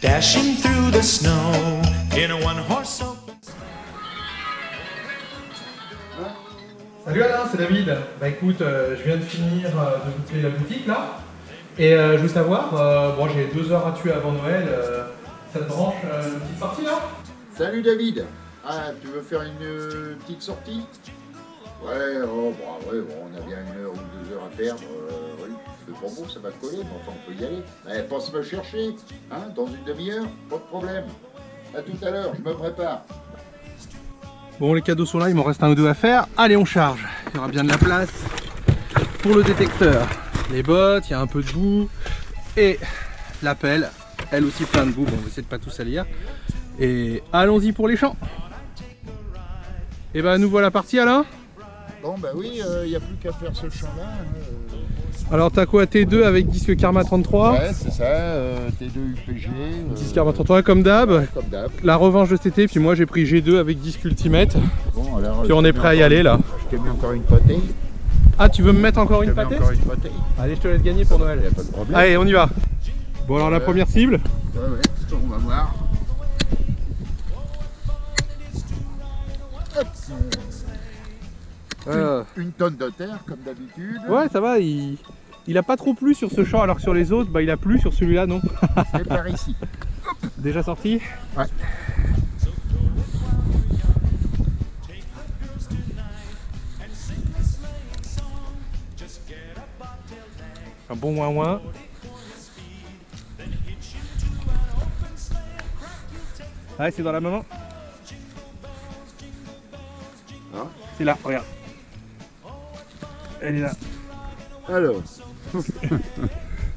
Dashing through the snow in a one-horse open. Salut Alain, c'est David. Bah écoute, je viens de finir de boucler la boutique là. Et je veux savoir, bon j'ai 2 heures à tuer avant Noël, ça te branche une petite sortie là? Salut David. Ah, tu veux faire une petite sortie? Ouais, oh, bah, ouais, bon, on a bien 1 heure ou 2 heures à perdre. Oui, c'est pour vous, ça va te coller, mais enfin on peut y aller. Eh, pense me chercher, hein, dans une demi-heure, pas de problème. À tout à l'heure, je me prépare. Bon, les cadeaux sont là, il m'en reste 1 ou 2 à faire. Allez, on charge. Il y aura bien de la place pour le détecteur. Les bottes, il y a un peu de boue. Et la pelle, elle aussi plein de boue. Bon, on va essayer de pas tout salir. Et allons-y pour les champs. Et ben nous voilà partis, Alain. Bon, bah oui, il n'y a plus qu'à faire ce champ-là. Alors, t'as quoi? T2 avec disque Karma 33. Ouais, c'est ça, T2 UPG. Disque Karma 33 comme d'hab. Comme d'hab. La revanche de cet été, puis moi j'ai pris G2 avec disque Ultimate. Bon, alors, Puis on est prêt à y aller là. Je t'ai mis encore une potée. Ah, tu veux me mettre encore une pâtée? Encore une potée. Allez, je te laisse gagner pour Noël. Y a pas de problème. Allez, on y va. Bon, alors la première cible. Ouais, on va voir. Hop. Une tonne de terre, comme d'habitude. Ouais, ça va, il a pas trop plu sur ce champ, alors que sur les autres, bah, il a plu, sur celui-là, non. C'est par ici. Déjà sorti? Ouais. Un bon ouin-ouin. Ouais, c'est dans la maman. Hein? C'est là, regarde. Elle est là. Alors.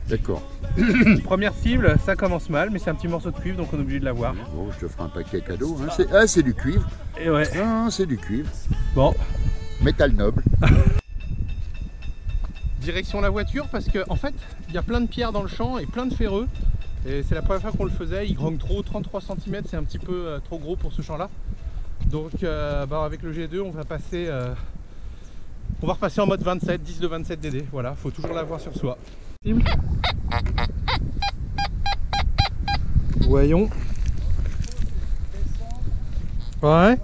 D'accord. Première cible, ça commence mal, mais c'est un petit morceau de cuivre, donc on est obligé de l'avoir. Bon, je te ferai un paquet cadeau. Hein. C'est du cuivre. Et ouais. Ah, c'est du cuivre. Bon. Métal noble. Direction la voiture, parce que en fait, il y a plein de pierres dans le champ et plein de ferreux. Et c'est la première fois qu'on le faisait, il grogne trop, 33 cm, c'est un petit peu trop gros pour ce champ-là. Donc bah, avec le G2, on va repasser en mode 27, 10 de 27 DD. Voilà, faut toujours l'avoir sur soi. Voyons. Ouais. Le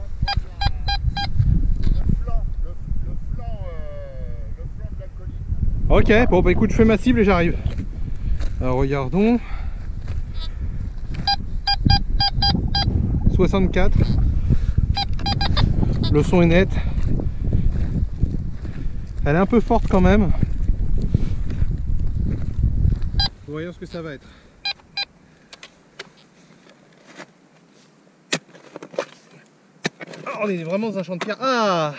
flanc de la colline. Ok, bon bah écoute, je fais ma cible et j'arrive. Alors regardons. 64. Le son est net. Elle est un peu forte quand même. Voyons ce que ça va être. Oh, on est vraiment dans un champ de pierre. Ah!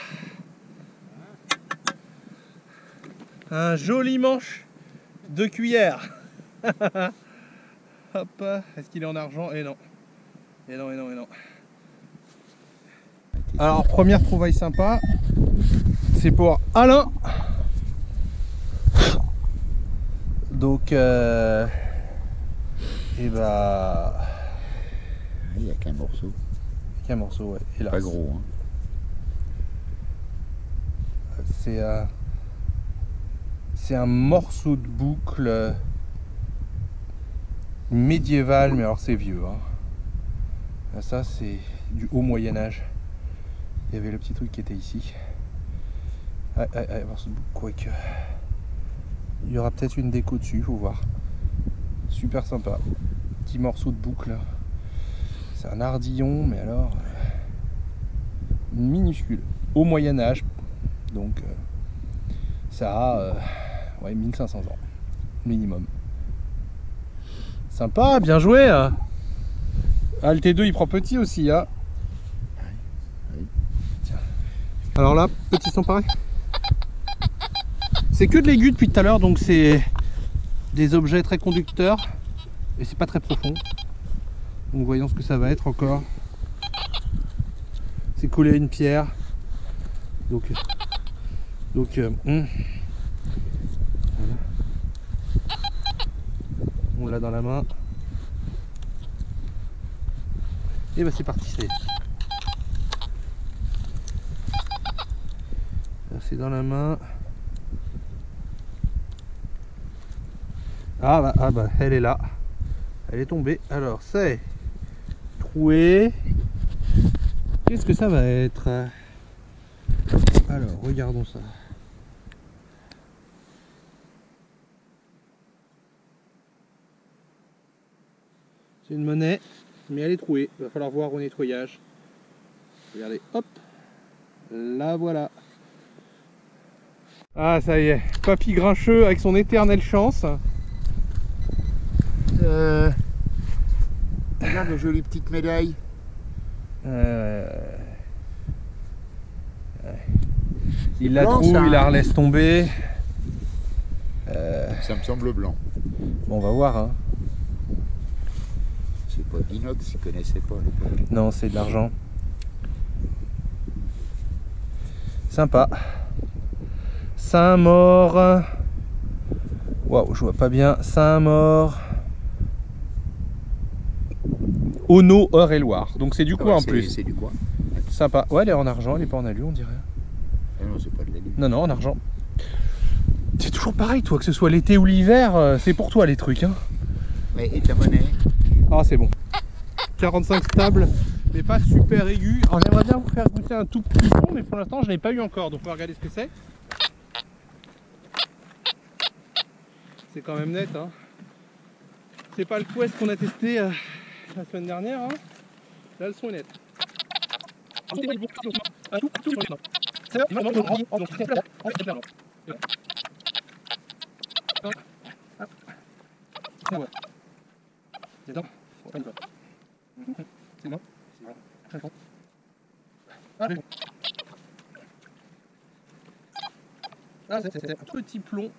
Un joli manche de cuillère. Hop, est-ce qu'il est en argent? Et non. Et non, et non, et non. Alors, première trouvaille sympa, c'est pour Alain. Donc, et bah. Il n'y a qu'un morceau. Qu'un morceau, ouais. Hélas. Pas gros. Hein. C'est un morceau de boucle médiéval, mais alors c'est vieux. Hein. Ça, c'est du haut Moyen-Âge. Il y avait le petit truc qui était ici. Morceau de boucle, quoique. Il y aura peut-être une déco dessus, faut voir. Super sympa. Petit morceau de boucle. C'est un ardillon, mais alors minuscule. Au Moyen-Âge. Donc ça a ouais, 1500 ans. Minimum. Sympa, bien joué. Ah, le T2 il prend petit aussi. Hein. Oui. Tiens. Alors là, petit son pareil. C'est que de l'aigu depuis tout à l'heure, donc c'est des objets très conducteurs et c'est pas très profond. Donc voyons ce que ça va être encore. C'est collé à une pierre. Donc voilà. On l'a dans la main. Et bah c'est parti, c'est dans la main. Ah bah elle est là. Elle est tombée. Alors c'est troué. Qu'est-ce que ça va être? Alors regardons ça. C'est une monnaie, mais elle est trouée. Il va falloir voir au nettoyage. Regardez, hop, la voilà. Ah ça y est, Papy Grincheux avec son éternelle chance. Regarde la jolie petite médaille. Il la blanc, trouve, ça, il la hein. relaisse tomber. Ça me semble blanc. Bon, on va voir. Hein. C'est pas d'inox, je connaissais pas à l'époque. Non, c'est de l'argent. Sympa. Saint-Maur. Waouh, je vois pas bien. Saint-Maur. Ono, Eure-et-Loire. Donc c'est du coin en plus. C'est du coin. Sympa. Ouais, elle est en argent, elle est pas en alu, on dirait. Ah non, c'est pas de l'alu. Non, non, en argent. C'est toujours pareil, toi, que ce soit l'été ou l'hiver, c'est pour toi les trucs. Hein. Mais et ta monnaie? Ah, c'est bon. 45 stables, mais pas super aigu. Alors j'aimerais bien vous faire goûter un tout petit son, mais pour l'instant je n'ai pas eu encore, donc on va regarder ce que c'est. C'est quand même net, hein. C'est pas le Quest qu'on a testé la semaine dernière, hein. Là le son est net. Ah, c'est un petit plomb.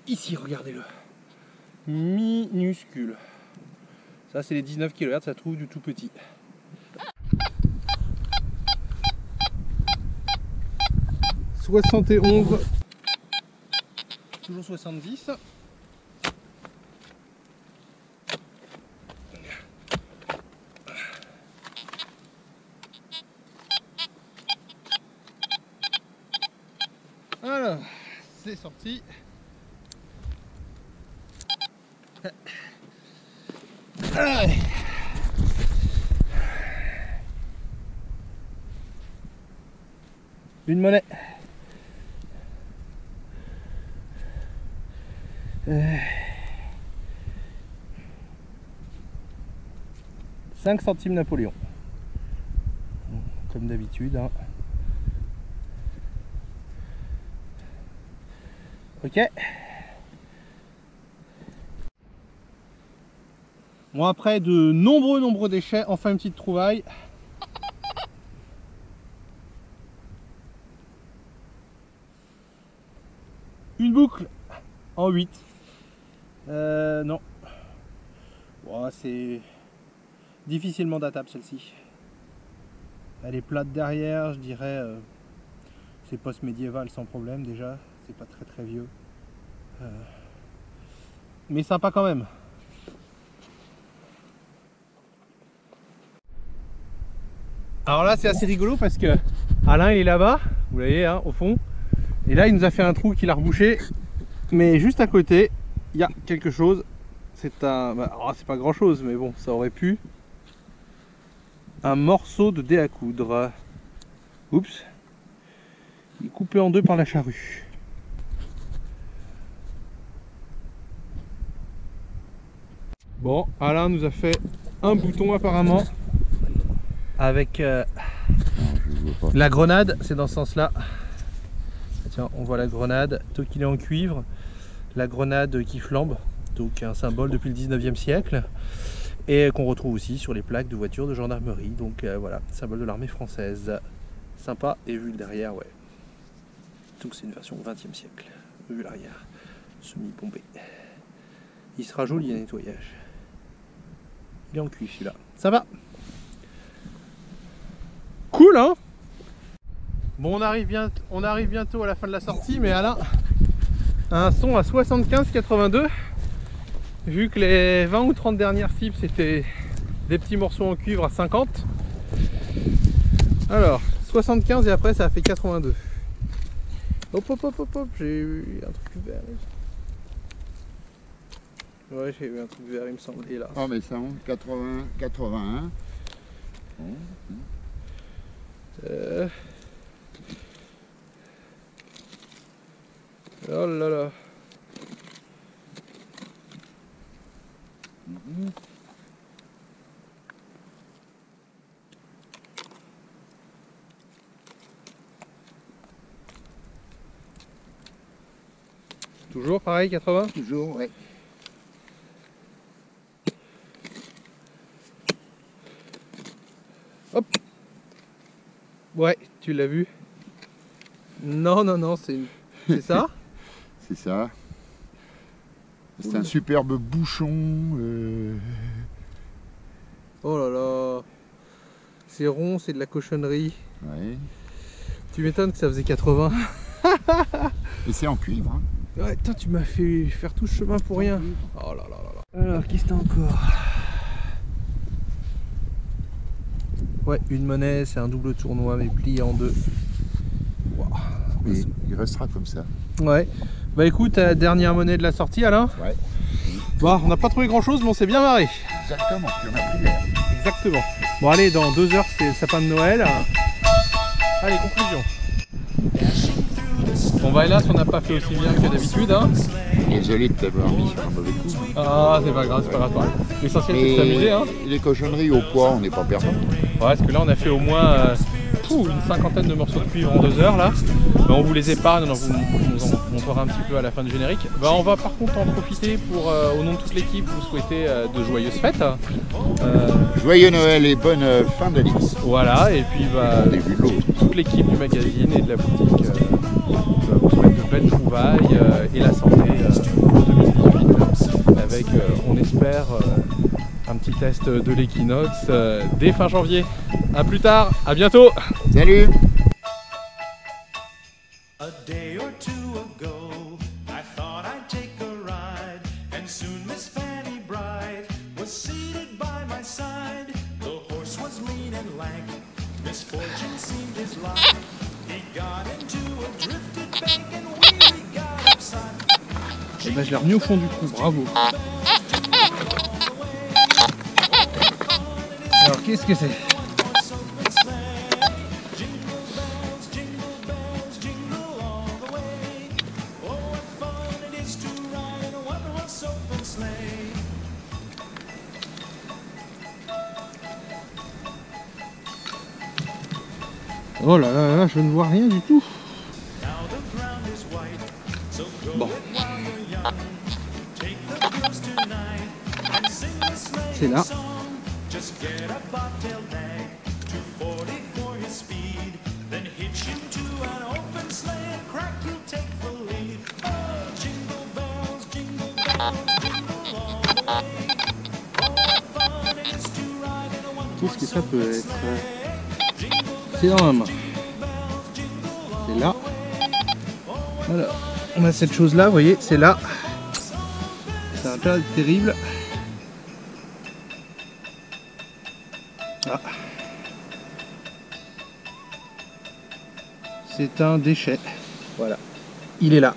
Ici, regardez-le. Minuscule. Ça, c'est les 19 kHz, ça trouve du tout petit. « 71 » toujours 70. Alors, c'est sorti. Allez. Une monnaie. 5 centimes Napoléon. Comme d'habitude. Hein. Ok. Bon, après de nombreux déchets, enfin une petite trouvaille. Une boucle en 8. Non. Bon, c'est difficilement datable celle-ci. Elle est plate derrière, je dirais. C'est post-médiéval sans problème déjà. C'est pas très vieux. Mais sympa quand même. Alors là c'est assez rigolo parce que Alain il est là-bas, vous voyez hein, au fond. Et là il nous a fait un trou qu'il a rebouché. Mais juste à côté, il y a quelque chose. C'est un... Bah, c'est pas grand chose mais bon, ça aurait pu. Un morceau de dé à coudre. Oups. Il est coupé en deux par la charrue. Bon, Alain nous a fait un bouton apparemment. Avec la grenade, c'est dans ce sens-là. Tiens, on voit la grenade, tant qu'il est en cuivre. La grenade qui flambe, donc un symbole depuis le 19e siècle. Et qu'on retrouve aussi sur les plaques de voitures de gendarmerie. Donc voilà, symbole de l'armée française. Sympa, et vu le derrière, ouais. Donc c'est une version 20e siècle. Vu l'arrière, semi-bombé. Il sera joli à nettoyage. Il est en cuivre celui-là. Ça va. Cool hein. Bon on arrive bientôt à la fin de la sortie, mais Alain a un son à 75-82. Vu que les 20 ou 30 dernières cibles c'était des petits morceaux en cuivre à 50. Alors 75 et après ça a fait 82. Hop, j'ai eu un truc vert. Ouais, j'ai vu un truc vert, il me semblait là. Ah, mais ça monte 80, 81. Bon. Oh là là. Toujours pareil, 80? Toujours, ouais. Hop. Ouais, tu l'as vu? Non, non, non, c'est ça? C'est ça. C'est un superbe bouchon. Oh là là. C'est rond, c'est de la cochonnerie. Ouais. Tu m'étonnes que ça faisait 80. Et c'est en cuivre. Hein. Ouais, putain, tu m'as fait faire tout ce chemin pour rien. Oh là là là là. Alors, qu'est-ce que t'as encore? Ouais, une monnaie, c'est un double tournoi, mais plié en deux. Wow. Et il restera comme ça. Ouais. Bah écoute, dernière monnaie de la sortie, Alain. Ouais. Bon, on n'a pas trouvé grand chose, mais on s'est bien marré. Exactement, puis on a pris l'air. Exactement. Bon, allez, dans 2 heures, c'est le sapin de Noël. Allez, conclusion. Bon, bah hélas, on n'a pas fait aussi bien que d'habitude. Hein. Désolé de t'avoir mis sur un mauvais coup. Ah, c'est pas grave, c'est pas grave. L'essentiel, c'est de s'amuser. Hein. Les cochonneries au poids, on n'est pas perdant. Ouais, parce que là, on a fait au moins une cinquantaine de morceaux de cuivre en 2 heures là. Bah, on vous les épargne, on vous en montrera un petit peu à la fin du générique. Bah, on va par contre en profiter pour, au nom de toute l'équipe, vous souhaiter de joyeuses fêtes. Joyeux Noël et bonne fin d'année. Voilà, et puis bah, Début de l'autre. toute l'équipe du magazine et de la boutique vous souhaite de belles trouvailles et la santé pour 2018 avec, on espère, un petit test de l'équinoxe dès fin janvier. A plus tard, à bientôt. Salut. A day or two ago, I thought I'd take a ride, and soon Miss Fanny Bright was seated by my side. The horse was lean and lank, misfortune seemed his lot. He got into a drifted bank and we got upside. Et bah, je l'ai remis au fond du trou, bravo. Alors qu'est-ce que c'est? Oh là là là, je ne vois rien du tout. Bon. C'est là. Qu'est-ce que ça peut être? C'est dans la main. C'est là. Voilà. On a cette chose là, vous voyez, c'est là. C'est un tas terrible. Ah. C'est un déchet. Voilà. Il est là.